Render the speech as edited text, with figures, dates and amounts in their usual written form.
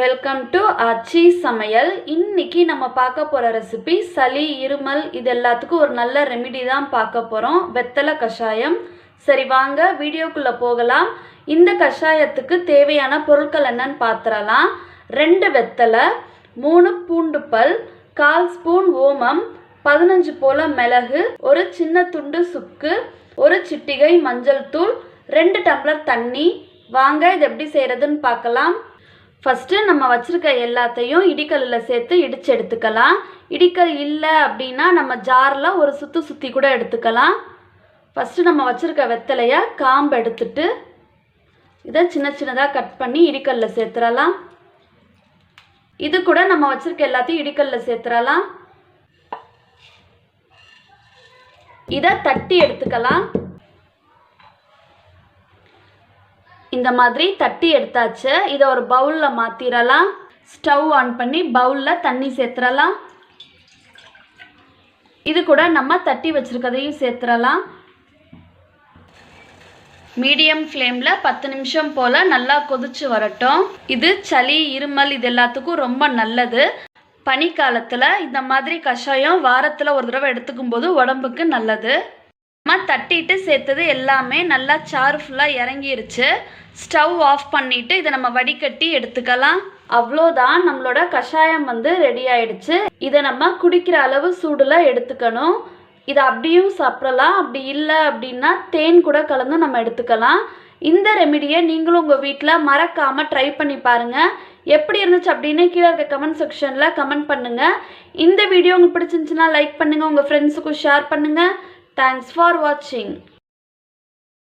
Welcome to ஆச்சி சமையல். இன்னைக்கு நம்ம பார்க்க போகிற ரெசிபி சளி இருமல் இது எல்லாத்துக்கும் ஒரு நல்ல ரெமிடி தான் பார்க்க போகிறோம். வெத்தலை கஷாயம். சரி வாங்க வீடியோக்குள்ளே போகலாம். இந்த கஷாயத்துக்கு தேவையான பொருட்கள் என்னன்னு பார்த்துடலாம். 2 வெத்தலை, 3 பூண்டு பல், 1/4 ஸ்பூன் ஓமம், 15 போல் மிளகு, ஒரு சின்ன துண்டு சுக்கு, ஒரு சிட்டிகை மஞ்சள் தூள், 2 டம்ளர் தண்ணி. வாங்க இது எப்படி செய்கிறதுன்னு பார்க்கலாம். ஃபஸ்ட்டு நம்ம வச்சுருக்க எல்லாத்தையும் இடிக்கல்லில் சேர்த்து இடித்து எடுத்துக்கலாம். இடிக்கல் இல்லை அப்படின்னா நம்ம ஜாரில் ஒரு சுற்றி கூட எடுத்துக்கலாம். ஃபஸ்ட்டு நம்ம வச்சுருக்க வெத்தலையை காம்பு எடுத்துட்டு இதை சின்னதாக கட் பண்ணி இடிக்கல்லில் சேர்த்துடலாம். இது கூட நம்ம வச்சுருக்க எல்லாத்தையும் இடிக்கல்லில் சேர்த்துடலாம். இதை தட்டி எடுத்துக்கலாம். இந்த மாதிரி தட்டி எடுத்தாச்சு. இதை ஒரு பவுலில் மாற்றிடலாம். ஸ்டவ் ஆன் பண்ணி பவுலில் தண்ணி சேர்த்துடலாம். இது கூட நம்ம தட்டி வச்சுருக்கதையும் சேர்த்துடலாம். மீடியம் ஃப்ளேமில் 10 நிமிஷம் போல் நல்லா கொதிச்சு வரட்டும். இது சளி இருமல் இது எல்லாத்துக்கும் ரொம்ப நல்லது. பனிக்காலத்தில் இந்த மாதிரி கஷாயம் வாரத்தில் ஒரு தடவை எடுத்துக்கும் போது உடம்புக்கு நல்லது. நம்ம தட்டிட்டு சேர்த்தது எல்லாமே நல்லா சாறு ஃபுல்லாக இறங்கிருச்சு. ஸ்டவ் ஆஃப் பண்ணிவிட்டு இதை நம்ம வடிகட்டி எடுத்துக்கலாம். அவ்வளோதான், நம்மளோட கஷாயம் ரெடி ஆயிடுச்சு. இதை நம்ம குடிக்கிற அளவு சூடில் எடுத்துக்கணும். இதை அப்படியும் சாப்பிடலாம். அப்படி இல்லை அப்படின்னா தேன் கூட கலந்து நம்ம எடுத்துக்கலாம். இந்த ரெமிடியை நீங்களும் உங்கள் வீட்டில் மறக்காமல் ட்ரை பண்ணி பாருங்கள். எப்படி இருந்துச்சு அப்படின்னு கீழே இருக்க கமெண்ட் செக்ஷனில் கமெண்ட் பண்ணுங்கள். இந்த வீடியோ உங்களுக்கு பிடிச்சிருந்துச்சுன்னா லைக் பண்ணுங்கள், உங்கள் ஃப்ரெண்ட்ஸுக்கும் ஷேர் பண்ணுங்கள். Thanks for watching.